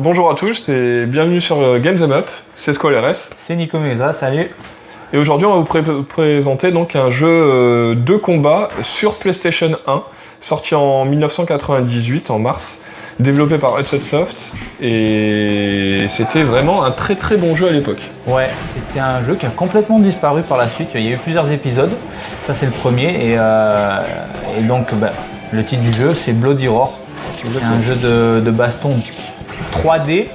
Bonjour à tous et bienvenue sur Games Em Up, c'est Squall RS. C'est Nico Meza, salut. Et aujourd'hui on va vous présenter donc un jeu de combat sur PlayStation 1, sorti en 1998, en mars, développé par Hudson Soft, et c'était vraiment un très très bon jeu à l'époque. Ouais, c'était un jeu qui a complètement disparu par la suite, il y a eu plusieurs épisodes, ça c'est le premier, et donc le titre du jeu c'est Bloody Roar. C'est un jeu de baston 3D,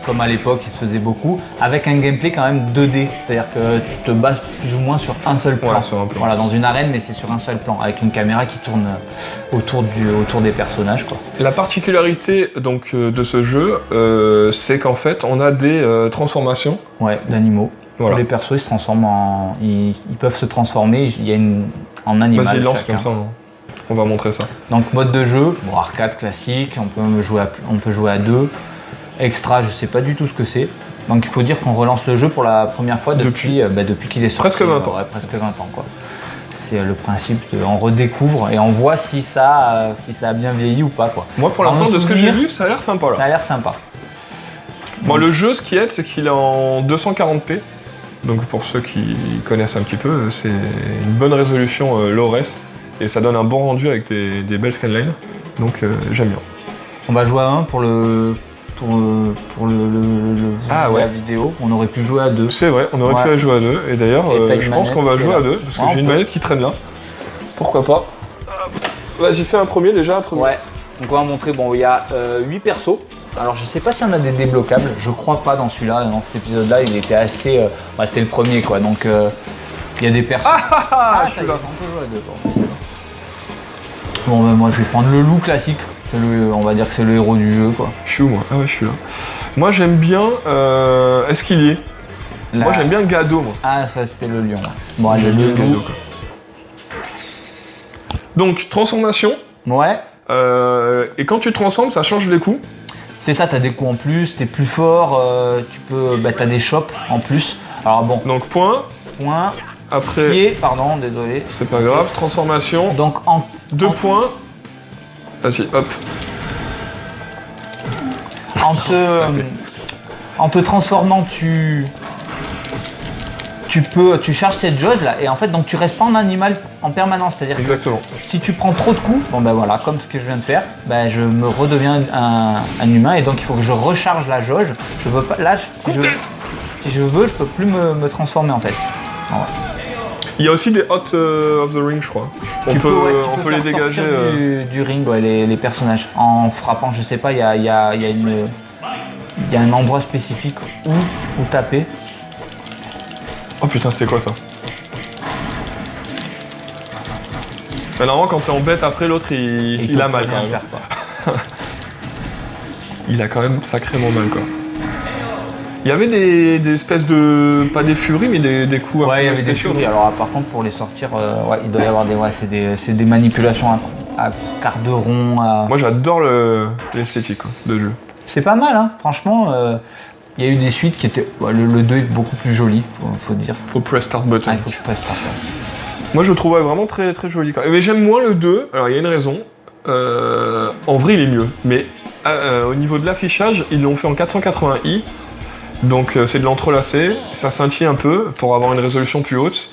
comme à l'époque il se faisait beaucoup, avec un gameplay quand même 2D, c'est-à-dire que tu te bats plus ou moins sur un seul plan. Voilà, sur un plan. Voilà, dans une arène, mais c'est sur un seul plan, avec une caméra qui tourne autour des personnages, quoi. La particularité donc, de ce jeu, c'est qu'en fait on a des transformations. Ouais, d'animaux. Voilà. Tous les persos ils se transforment ils peuvent se transformer, il y a en animal. Vas-y, lance chacun. comme ça, on va montrer ça. Donc mode de jeu, bon, arcade classique, on peut jouer à deux. Extra, je sais pas du tout ce que c'est. Donc il faut dire qu'on relance le jeu pour la première fois depuis qu'il est sorti. Presque 20 ans. Ouais, presque 20 ans, quoi. C'est le principe on redécouvre et on voit si ça a bien vieilli ou pas, quoi. Moi pour l'instant de ce que j'ai vu, ça a l'air sympa là. Ça a l'air sympa. Bon, le jeu, ce qui aide, c'est qu'il est en 240p. Donc pour ceux qui connaissent un petit peu, c'est une bonne résolution low-res. Et ça donne un bon rendu avec des belles scanlines. Donc j'aime bien. On va jouer à un pour la vidéo. On aurait pu jouer à deux. C'est vrai, on aurait pu jouer à deux. Et d'ailleurs, je pense qu'on va jouer à deux. Parce que j'ai une manette qui traîne là. Pourquoi pas. Vas-y, fais un premier déjà. Ouais, donc on va montrer, bon, il y a 8 persos. Alors je sais pas s'il y en a des débloquables, je crois pas dans celui-là, dans cet épisode là il était assez... c'était le premier quoi, donc il y a des persos... je suis là. On peut jouer à deux, bon, bon moi je vais prendre le loup classique, on va dire que c'est le héros du jeu, quoi. Je suis où moi? Ah ouais, je suis là. Moi j'aime bien... Est-ce qu'il y est? Moi j'aime bien Gado, moi. Ah, ça c'était le lion. Bon, j'ai le loup. Donc transformation. Ouais. Et quand tu te transformes, ça change les coups. C'est ça, t'as des coups en plus, t'es plus fort, t'as des chops en plus. Alors bon. Donc point. Après. Pied, pardon, désolé. C'est pas grave. Transformation. Donc 2 points. Vas-y, hop. En te transformant, tu charges cette jauge là, et en fait donc tu restes pas en animal en permanence, c'est-à-dire que si tu prends trop de coups, voilà, comme ce que je viens de faire, je me redeviens un humain, et donc il faut que je recharge la jauge. Je veux pas, là si je veux, je peux plus me transformer en fait. Voilà. Il y a aussi des hot of the ring, je crois. On peut les dégager du ring, ouais, les personnages en frappant, je sais pas, il y a un endroit spécifique où taper. Oh putain, c'était quoi ça? Normalement, quand t'es en bête, après l'autre il a mal quand même. Il a quand même sacrément mal, quoi. Il y avait des espèces de... pas des furies, mais des coups... Ouais, il y avait des furies. Alors par contre, pour les sortir, il doit y avoir c'est des manipulations à quart de rond. Moi j'adore l'esthétique de jeu. C'est pas mal, hein. Franchement. Il y a eu des suites qui étaient... le 2 est beaucoup plus joli, faut dire. Faut press start button. Il faut que je press start. Moi je le trouvais vraiment très très joli. Mais j'aime moins le 2, alors il y a une raison. En vrai il est mieux, mais au niveau de l'affichage, ils l'ont fait en 480i. Donc c'est de l'entrelacé, ça scintille un peu pour avoir une résolution plus haute.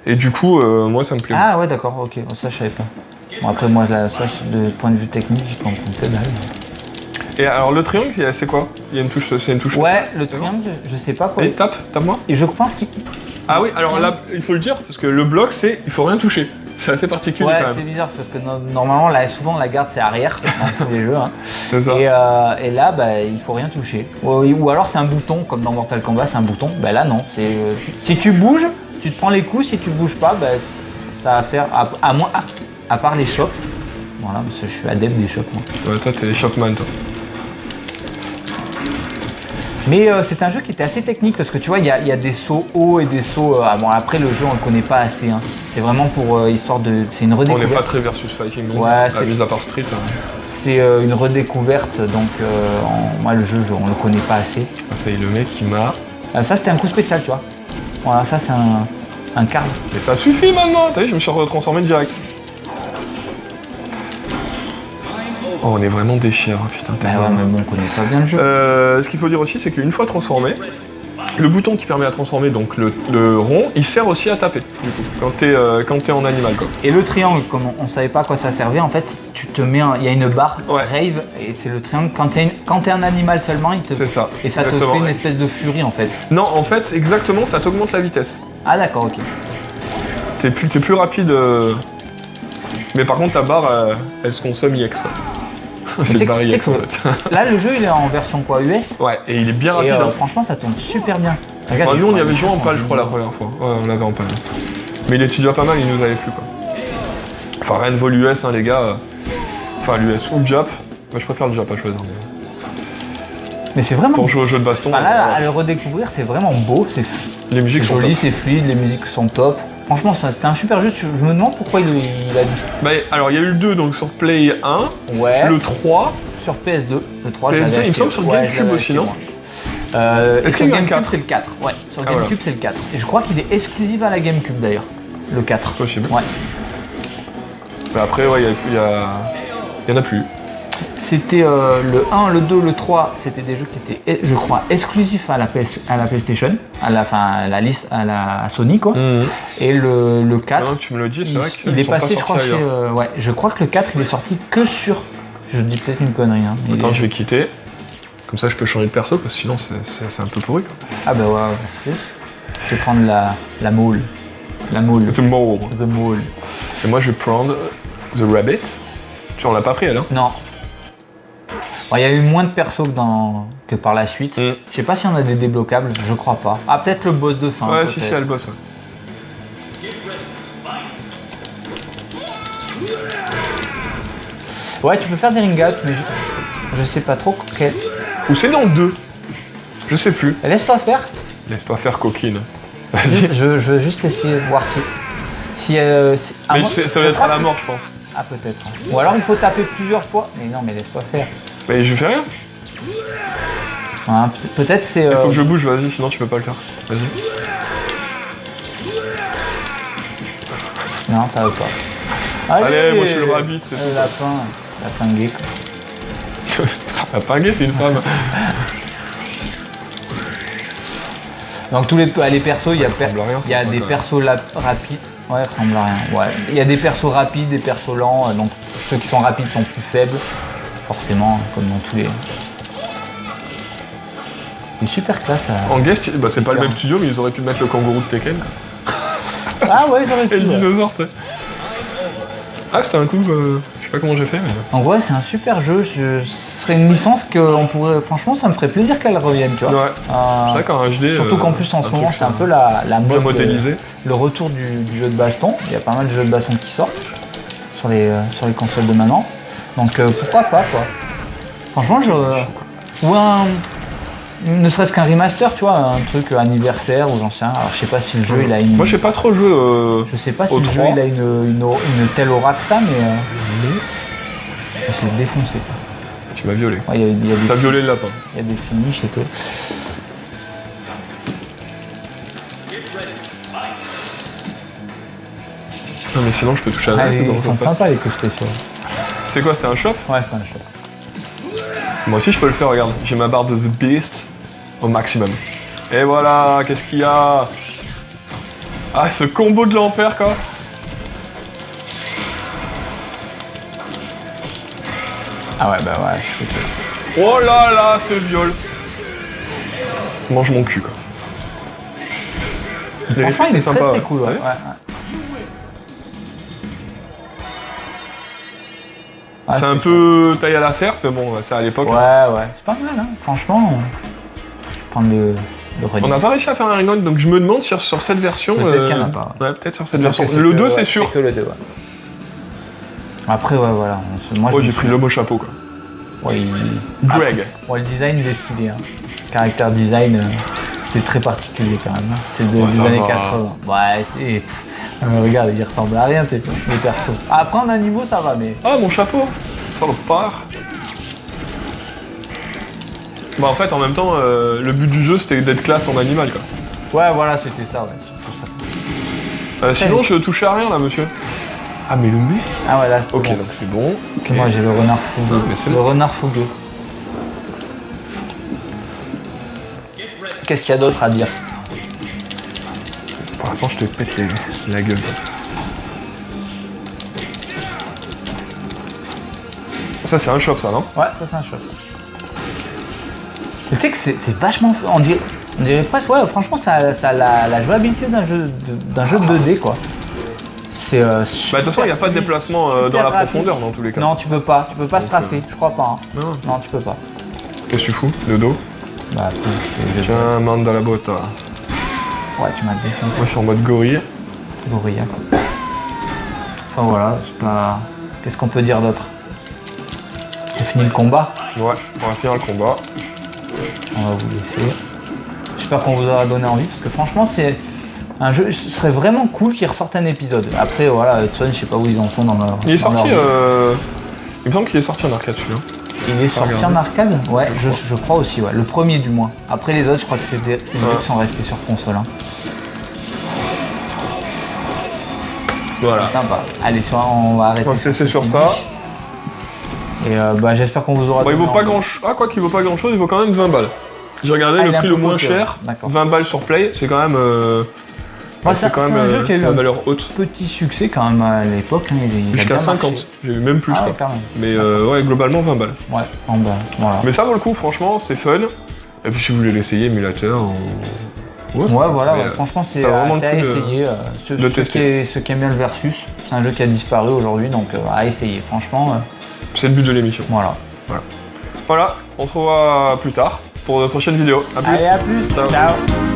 Et du coup, moi ça me plaît. Ah ouais, d'accord, ok, ça je savais pas. Bon, après moi, ça, de point de vue technique, j'y comprends que dalle. Et alors le triangle, c'est quoi? Il y a une touche, c'est une touche. Ouais, le triangle, je sais pas quoi. Et tape-moi. Et je pense qu'il... Ah oui, alors là, il faut le dire, parce que le bloc, il faut rien toucher. C'est assez particulier quand même. Ouais, c'est bizarre, parce que normalement, souvent la garde c'est arrière, dans tous les jeux. Hein. C'est ça. Et là, il faut rien toucher. Ou alors c'est un bouton, comme dans Mortal Kombat, c'est un bouton. Là non, si tu bouges, tu te prends les coups, si tu bouges pas, ça va faire... À part les chops. Voilà, parce que je suis adepte des chops, moi. Ouais, toi t'es shopman, toi. Mais c'est un jeu qui était assez technique, parce que tu vois, il y a des sauts hauts et des sauts... après le jeu on le connaît pas assez, hein. C'est vraiment pour histoire de... C'est une redécouverte. On n'est pas très versus fighting, donc, mis à part Street. C'est une redécouverte, donc moi le jeu on le connaît pas assez. Ah, ça y est, le mec il m'a... ça c'était un coup spécial, tu vois. Voilà, ça c'est un card. Et ça suffit maintenant. T'as vu, je me suis retransformé direct. Oh, on est vraiment des chiens, putain. Bah ouais, mais bon, on connaît pas bien le jeu. Ce qu'il faut dire aussi, c'est qu'une fois transformé, le bouton qui permet à transformer, donc le rond, il sert aussi à taper, du coup, quand t'es en animal, quoi. Et le triangle, comme on savait pas à quoi ça servait, en fait, tu te mets, il y a une barre Ouais. rave, et c'est le triangle. Quand t'es un animal seulement, C'est ça. et ça exactement. te fait une espèce de furie, en fait. Non, en fait, exactement, ça t'augmente la vitesse. Ah d'accord, ok. T'es plus rapide. Mais par contre, ta barre, elle se consomme IX, quoi. C'est c'est le barre que- IX, c'est en que- fait. Là, le jeu, il est en version quoi, US. Ouais, et il est bien Et rapide. hein. franchement, ça tourne super bien. Regarde, Nous, on y les avait joué en sont PAL, je crois, la première fois. Ouais, on l'avait en PAL. Mais il était déjà pas mal, il nous avait plu, quoi. Enfin, rien ne vaut l'US, hein, les gars. Enfin, l'US ou le Jap. Moi, je préfère le Jap à choisir. Mais c'est vraiment. Pour jouer au jeu de baston, Enfin, là, à le redécouvrir, c'est vraiment beau. C'est les musiques sont joli, top. c'est fluide, les musiques sont top. Franchement, c'était un super jeu. Je me demande pourquoi il a dit. Bah, alors, il y a eu le 2 donc, sur Play 1, Ouais. le 3. Sur PS2, le 3, je PS2, l'avais acheté. il me semble sur Ouais, GameCube je l'avais aussi, acheté, non moi. Est-ce Sur qu'il y a un GameCube, 4? c'est le 4. Ouais, sur Ah, GameCube, voilà. c'est le 4. Et je crois qu'il est exclusif à la GameCube d'ailleurs. Le 4. Possible. Ouais. Mais après, ouais, il y en a plus. C'était le 1, le 2, le 3, c'était des jeux qui étaient, je crois, exclusifs à la PlayStation, à la liste, à Sony, quoi. Et le 4, Non, tu me le dis, c'est vrai il est passé, je crois, chez... ouais, je crois que le 4, il est sorti que sur... Je dis peut-être une connerie, hein. mais Attends, je vais quitter. Comme ça, je peux changer de perso, parce que sinon, c'est un peu pourri, quoi. Ah bah ouais, je vais prendre la moule. La moule. The Mole. The moule. Et moi, je vais prendre The Rabbit. Tu en l'as pas pris, elle, hein? Non. Bon, il y a eu moins de persos que par la suite. Mm. Je sais pas si on a des débloquables, je crois pas. Ah, peut-être le boss de fin. Ouais, peut-être. si, elle bosse, ouais. Ouais, tu peux faire des ring-outs, mais je sais pas trop quel... Ou c'est dans le 2. Je sais plus. Laisse-toi faire. Laisse-toi faire coquine. Je veux juste essayer de voir si à Mais moins- ça va être à la mort, je pense. Ah peut-être. Ou alors il faut taper plusieurs fois. Mais non, mais laisse-toi faire. Mais je fais rien. Hein, peut-être c'est... Il faut que je bouge, vas-y, sinon tu peux pas le faire. Vas-y. Non, ça veut pas. Allez, moi, je suis le rabbit, c'est Le lapin gay. Quoi. Ah, pas gay, c'est une femme. Donc tous les persos, il y a, Ça ressemble à rien, il y a ça, des quand persos rapides. Ouais, ça ressemble à rien. Ouais. Il y a des persos rapides, des persos lents. Donc ceux qui sont rapides sont plus faibles. Forcément, comme dans tous les... C'est super classe là. En guest, bah, c'est pas le même studio, mais ils auraient pu mettre le kangourou de Tekken. Ah ouais, j'aurais Et pu. le Ouais. dinosaure, tu sais. Ah, c'était un coup, je sais pas comment j'ai fait, mais. Donc ouais, c'est un super jeu. Ce serait une licence qu'on pourrait... Franchement, ça me ferait plaisir qu'elle revienne, tu vois. Ouais. C'est vrai qu'en HD. Surtout qu'en plus en ce un moment truc, c'est un peu la bien mode, modélisé. le retour du jeu de baston. Il y a pas mal de jeux de baston qui sortent sur les consoles de maintenant. Donc pourquoi pas quoi. Franchement ou ne serait-ce qu'un remaster, tu vois, un truc anniversaire ou j'en sais rien. Alors je sais pas si le jeu il a une... Moi, j'ai pas trop joué. Je sais pas si au le jeu 3. il a une telle aura que ça, mais je l'ai défoncé. Quoi. Tu m'as violé. Ouais, il y a T'as des, violé le lapin. il y a des finishes et tout. Non, mais sinon, je peux toucher à Ah, la ils sont sympas les coups spéciaux. C'est quoi, c'était un shop? Ouais, c'est un choc. Moi aussi, je peux le faire, regarde. J'ai ma barre de The Beast au maximum. Et voilà, qu'est-ce qu'il y a? Ah, ce combo de l'enfer, quoi. Ah ouais, bah ouais, je suis que... Oh là là, ce viol. Mange mon cul, quoi. Franchement, il est sympa, très ouais. cool, ouais. Ouais. Ouais, ouais. Ah, C'est un peu taille à la serpe, mais bon, c'est à l'époque. Ouais, ouais, c'est pas mal, hein. Franchement. Prendre le On n'a pas réussi à faire un ring donc je me demande si sur cette version. Peut-être qu'il y en a pas. Ouais, peut-être sur cette Peut-être version. que c'est Le que- 2, ouais, c'est sûr. que le 2, ouais. Après, ouais, voilà. Moi, Oh, je j'ai me pris souviens- l'homme au chapeau, quoi. Ouais, Greg. Bon, le design, il est stylé. Hein. Caractère design, c'était très particulier quand même. Hein. C'est Ouais, des ça années va. 80. Ouais, c'est. Regarde, il ressemble à rien, les persos. Après, en un niveau, ça va, mais. Ah, mon chapeau. Salopard. Bah, en fait, en même temps, le but du jeu, c'était d'être classe en animal, quoi. Ouais, voilà, c'était ça, ouais. Surtout ça. Sinon, je touchais à rien, là, monsieur. Ah, mais le mec. Ah ouais, là, c'est Ok, bon. donc c'est bon. C'est moi, j'ai le renard fougueux. Ah, mais c'est Le bon. renard fougueux. Qu'est-ce qu'il y a d'autre à dire? Pour l'instant, je te pète la gueule. Ça, c'est un shop, ça, non? Ouais, ça c'est un choc. Tu sais que c'est vachement... On dirait presque... Ouais, franchement, ça a la jouabilité d'un jeu, de 2D, quoi. C'est Bah, de toute façon, il n'y a pas de déplacement dans la rapide. profondeur, dans tous les cas. Non, tu peux pas straffer, je crois pas. Hein. Non. Non, tu peux pas. Qu'est-ce que tu fous? De dos? Bah, après, Tiens, manda la botta. ouais, tu m'as défoncé. Moi, je suis en mode gorille. Gorilla. Enfin voilà, c'est pas... Qu'est-ce qu'on peut dire d'autre? On finit le combat. Ouais, on va finir le combat. On va vous laisser. J'espère qu'on vous aura donné envie parce que franchement c'est un jeu. Ce serait vraiment cool qu'ils ressortent un épisode. Après voilà, Hudson, je sais pas où ils en sont dans leur. Il est dans sorti, leur vie. il me semble qu'il est sorti en arcade celui-là. Il est sorti regarder. en arcade. Ouais, Je crois. je crois aussi. Ouais, le premier du moins. Après les autres, je crois que c'est des jeux Ouais. qui sont restés sur console. Hein. Voilà. Sympa. Allez, on va arrêter. On va se laisser ce sur finish. ça. Et bah, j'espère qu'on vous aura. Bon, il donné vaut pas envie. grand chose. Ah, quoi qu'il vaut pas grand chose, il vaut quand même 20 balles. J'ai regardé Ah, il le est prix un le peu moins coûteux, cher, ouais. D'accord. 20 balles sur Play, c'est quand même. Ouais, c'est quand même un jeu qui a eu la un valeur haute. petit succès quand même à l'époque. Hein, il a Jusqu'à bien 50, marché. j'ai eu même plus Ah ouais, quoi. quand même. Mais ouais, globalement 20 balles. Ouais, en bas, voilà. Mais ça vaut le coup, franchement, c'est fun. Et puis si vous voulez l'essayer, émulateur. Ouais, voilà, Mais, ouais, franchement, c'est ça a vraiment à le coup de- essayer. de tester. Ceux qui aiment bien le Versus, c'est un jeu qui a disparu aujourd'hui, donc à essayer. Franchement, C'est le but de l'émission. voilà. Voilà, on se revoit plus tard pour de prochaines vidéos. A plus. Allez, à plus. Ciao. Ciao.